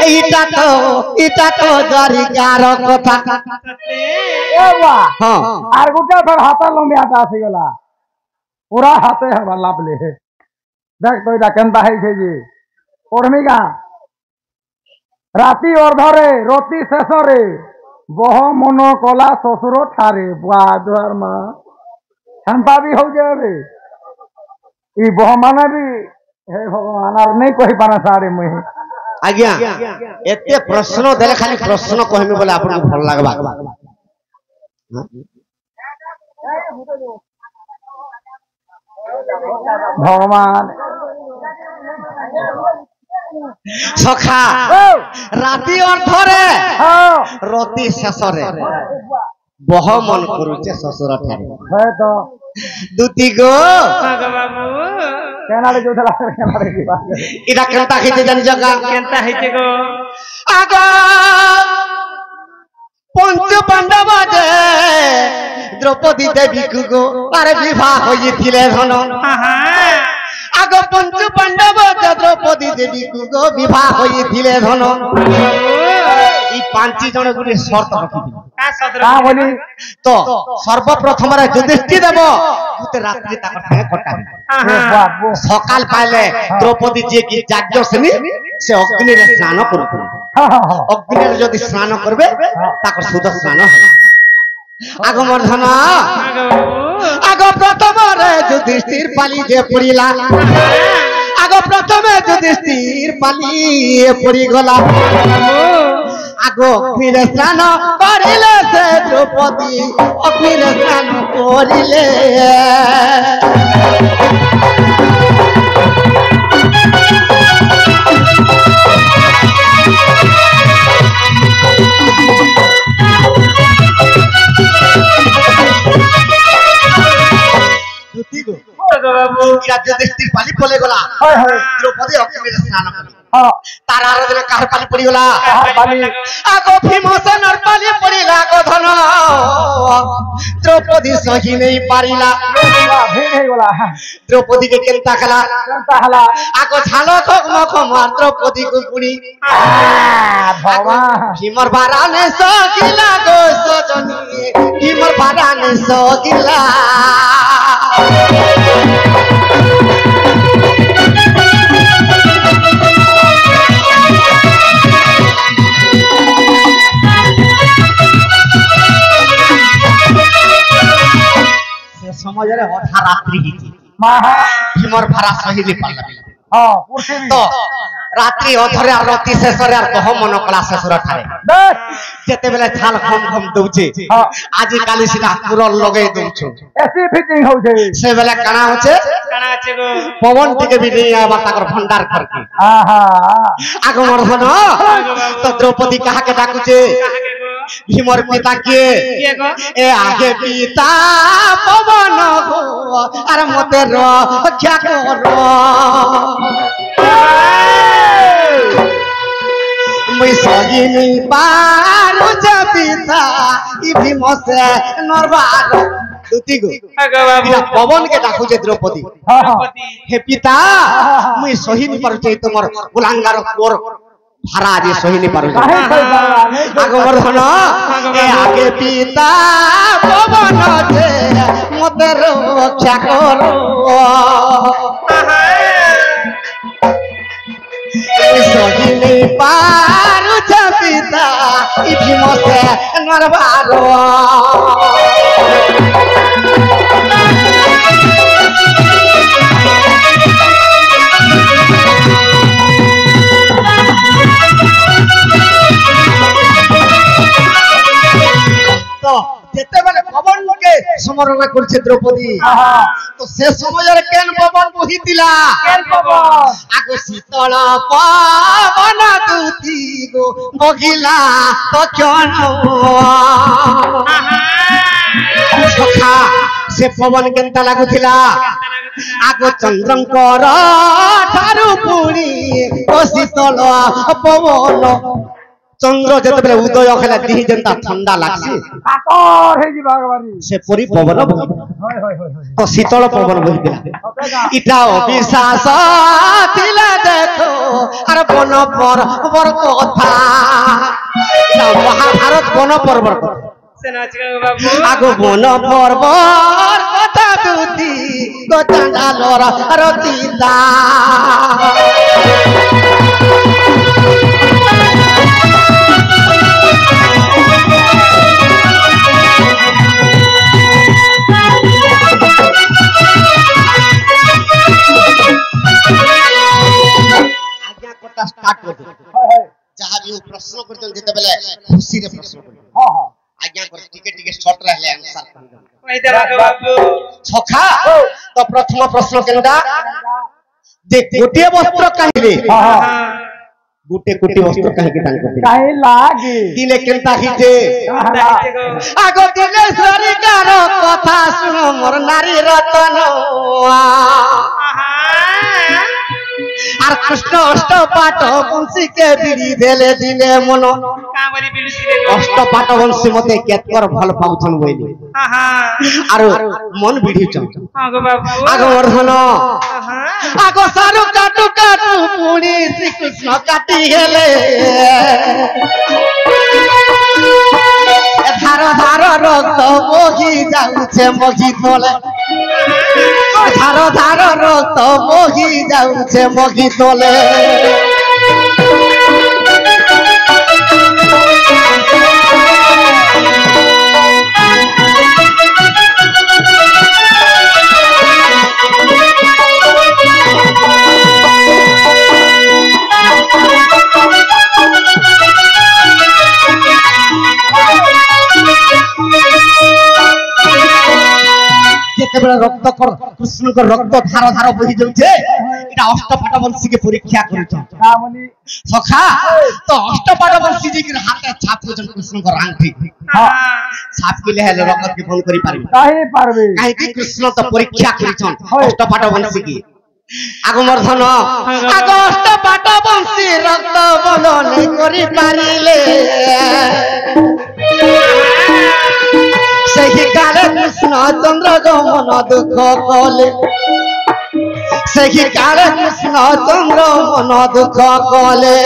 इटा तो द्वारिकार कथा हाँ आर गुटे फिर हाथ लंबी हाथ आसी गला पूरा हाथे हवा लाभले देख तो इटा केनता है छे जी पढ़मी का राति अर्धरे रति शेषरे बह मन कला शशुर ठारे बुआ दुआर माँ छंता भी हो जाए रे ई बह माने भी हे भगवान आर नहीं कहि पाना सारे मुहे आज्ञा एते प्रश्न देले खाली प्रश्न कहमे बोले आपन भल लागबा भगवान सखा राति अर्धरे रति शेषरे बह मन करूचे ससुर ठारे है तो दुती गो बाबू केनाले जोथला केनाले की बात इटा केनता खिते जानि जगा केनता हेचे गो आगो पंच पांडव जे द्रौपदी देवी को अरे विवाह होइथिले धन आगो पंच पांडव जे द्रौपदी देवी को विवाह होइथिले धन ई पांची जण गुटे शर्त रखिथिले का सदर का बोली तो सर्वप्रथम रे युधिष्ठिर देव गुटे रात्रि ताक ठाए कटाबी बाबू सकाल पाइले द्रौपदी जे की याज्ञ सेनी से अग्नि रे स्नान करथि अग्नि रे जदि स्नान करबे ताकर शुद्ध स्नान हो आगो मर्धन आगो प्रथम रे युधिष्ठिर पाली जे पड़िला आगो प्रथम युधिष्ठिर पाली पड़ी गला आगो अग्नि रे स्नान करिले से द्रौपदी अग्नि रे स्नान करिले बाबू युधिष्ठिर पाली पले गला हाय हाय द्रौपदी अग्नि रे स्नान करिले हां तार आराधना कार पाली पड़ी गला पाली आगो भीमसेन पाली पड़िला गो धन द्रौपदी सही नहीं पारिला भीड़ है गला द्रौपदी के केनता कला केनता हला आगो झालो खक मार द्रौपदी को पुड़ी भगवान भीमर बाराने सगिला गो सजनी भीमर बाराने सगिला समय रे अधा रात्रि की महा भीमर भारा सही नहीं पाला हां पुरसे भी तो रात्रि अधरे आ रति शेषरे आ कह मन कला शेषर ठारे बस जेते बेले थाल खम खम दउचे आजि काली सिना पुरल लगे दउछु ऐसी फिटिंग हो जाए से बेले काना होचे काना আছে গো पवन टिके भी नहीं आबा ताकर भंडार करके आहा आगो मर्धन तो द्रौपदी कहा के डाकुचे কাকে গো भीमर पिता के গো ए आगे पिता पवन हो अरे मते रक्षा करो मैं सगी नहीं पारू जबिता ई भीम से नरबार दुती गो আগো বাবू इला पवन के डाकू जे द्रौपदी हां द्रौपदी हे पिता मैं सही नहीं पारू जे तुमर गुलांगार कोर भारा जे सही नहीं पारू काहे कोई बाला नहीं आगो वर्धन ए आगे पिता पवन जे मते रक्षा करो सही नहीं पारू जबिता ई भीम से नरबारो तो जेते बेले पवन के समरण करछे द्रौपदी तो से समय रे केन पवन बहितिला केन पवन आगो शीतल पवन दूती गो बगिला तो क्यों सखा से पवन केनता लागुथिला आगो चंद्रंकर ठारू पुरी ओ शीतल पवन ଚନ୍ଦ୍ର ଯେତେବେଳେ ଉଦୟ ହେଲା ଦିହି ଯେନ୍ତା ଥଣ୍ଡା ଲାଗ୍ସି କାକର ହେଇଯିବା ଏକବାରି ସେପରି ପବନ ବହିଥିଲା ହଇ ହଇ ହଇ ହଇ ତ ଶୀତଳ ପବନ ବହିଥିଲା ଇଟା ଅବିଶ୍ୱାସ ଥିଲା ଦେଖ ଆର ବନ ପର୍ବର କଥା ଇଟା ମହାଭାରତ ବନ ପର୍ବର କଥା ସେନା ଅଛି ଗো ବାବୁ আগ বন পর্বর কথা দুতি গচাঙ্গালর রচিতা আজ্ঞা কথা স্টার্ট করতে হই হই যাহা भी প্রশ্ন করতে যেতে বেলে খুশি রে প্রশ্ন করতে হ্যাঁ হ্যাঁ আজ্ঞা করে টিকে শর্ট রাখলে आंसर কই দেবা গো বাবু ছখা তো প্রথম প্রশ্ন কেনটা যে গোটিয়ে বস্ত্র কাহিলে হ্যাঁ হ্যাঁ হ্যাঁ গোটে কোটি বস্ত্র কাহিকে দান করতে কাই লাগি দিলে কেনটা হিতে কোনটা হইছে গো আগ দিলে সরকার কথা শুনো মোর নারী রতন আহা আর কৃষ্ণ অষ্ট পাঠ বংশীকে বিড়ি দেলে দিলে মন কামরি বিলুছি রে গো অষ্ট পাঠ বংশী মতে কেতকর ভাল পাউছন বইলি আহা আর মন বিড়িছন হ্যাঁ গো বাবু আগ বর্ধন আহা আগ সারু কাটু কাটু পুনি শ্রীকৃষ্ণ কাটি হেলে ধার ধার রক্ত বহি যাউছে মগি তলে ধার ধার রক্ত বহি যাউছে মগি তলে যেতেবেলে রক্ত কৃষ্ণଙ୍କର রক্ত ধার ধার বহি যাউছে এটা অষ্টপাঠ বংশীকে পরীক্ষা করুছ কামলি সখা তো অষ্টপাঠ বংশী যে হাতে ছাপ করছেন কৃষ্ণଙ୍କର আংটি আহা ছাপ কিলে হেলে রক্তকে ফোন করি পারিবে কাই পারবে কাহিকি কৃষ্ণ তো পরীক্ষা করিছন অষ্টপাঠ বংশী কি আগমর্ধন আগ অষ্টপাঠ বংশী রক্ত বলনে করি পারিলে সেই কালে কৃষ্ণ চন্দ্র গমন দুঃখ কলে সেই কালে কৃষ্ণ চন্দ্র মন দুঃখ কলে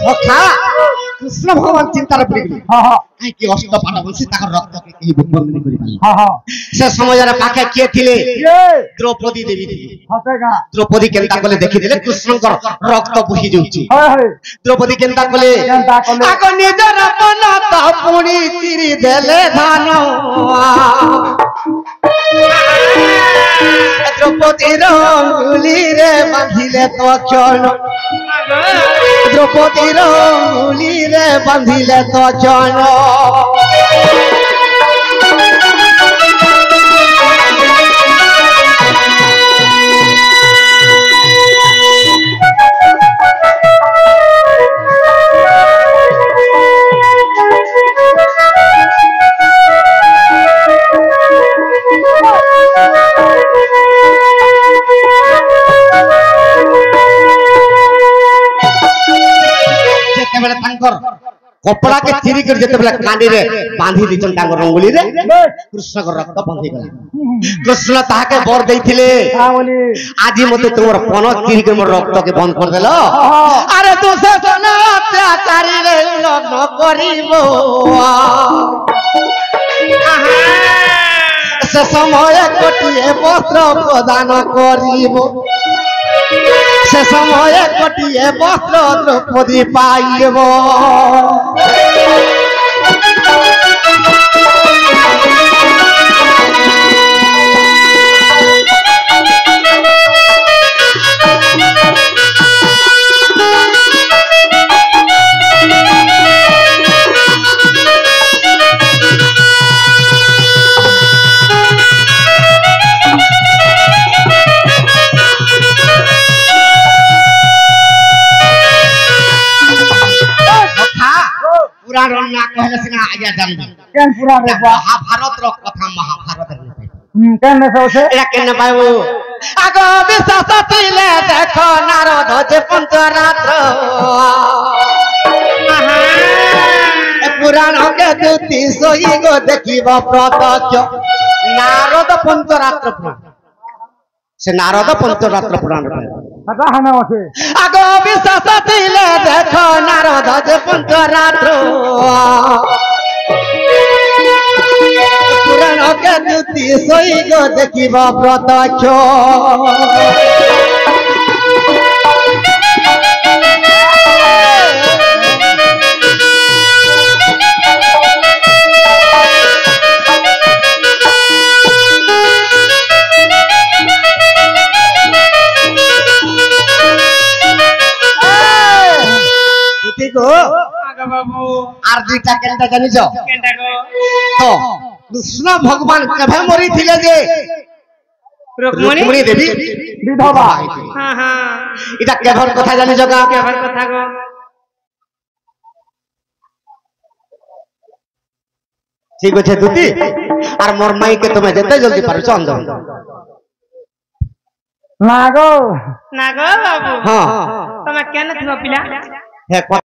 সখা কৃষ্ণ ভগবান চিন্তার পড়িগলি হ্যাঁ হ্যাঁ কাহিকি অষ্টপাঠ বংশী তাকর রক্তকে কেহি বন্ধনী করি পারি হ্যাঁ হ্যাঁ সে সময়ের পাখে কিয়ে থিলে ইয়ে দ্রৌপদী দেবী থিলে হতে গা দ্রৌপদী কেন্তা কলে দেখিদেলে কৃষ্ণଙ୍କର রক্ত বহি যাଉଛି হই হই দ্রৌপদী কেন্তা কলে কেনতা কলে আগ নিজর মন তো পুনি চিরি দেলে ধান দ্রৌপদীর অঙ্গুলিরে বাঁধিলে তো চরণ দ্রৌপদীর অঙ্গুলিরে বাঁধিলে তো চরণ যেତେବେଳେ ତାଙ୍କର କପଡ଼ାକେ ଚିରିକରି ଯେତେବେଳେ କାନିରେ ବାନ୍ଧି ଦେଇଛନ୍ ତାଙ୍କର ରଙ୍ଗୁଲିରେ କୃଷ୍ଣଙ୍କ ରକ୍ତ ବନ୍ଧିଗଲା କୃଷ୍ଣ ତାହାକେ ବର ଦେଇଥିଲେ କାମଲି ଆଜି ମତେ ତୁମର ପନ ଚିରିକରି ମୋର ରକ୍ତକେ ବନ୍ଦ କରିଦେଲ ଆରେ ତୁ ସେ ଅତ୍ୟାଚାରୀରେ ଲଗ୍ନ କରିବ ସେ ସମୟ ଗୋଟିଏ ବସ୍ତ୍ର ପ୍ରଦାନ କରିବ সে সময়ে গোটিয়ে বস্ত্র দ্রৌপদী পাইব পুরাণ না কহলে সিনা আইয়া জানবি কেন পুরাণে মহাভারত কথা মহাভারত কেন আছে এটা কেন পাইবো আগ বিশ্বাস ছিলে দেখো নারদ যে পঞ্চরাত্র পুরাণ কে দুতি সই গো দেখিব প্রত্যক্ষ নারদ পঞ্চরাত্র পুরাণ সে নারদ পঞ্চরাত্র পুরাণ কথা হানা আছে আগ বিশ্বাস ছিলে দেখো নারদ যে পঞ্চরাত্র পুরাণ কে দুতি সই গো দেখিব প্রত্যক্ষ আর দুইটা কেনটা জানিছ তো কৃষ্ণ ভগবান কেবে মরি ଥିଲେ যে রুক্মিণী দেবী বিধবা এটা কেভর কথা জানিছ কা কেবার কথা গো ঠিক আছে দুতি আর মোর মাইকে তুমি যেতে জলদি পারছ অন্ধ না গো না গো বাবু হ্যাঁ তুমি কেন ছিল পিলা হ্যাঁ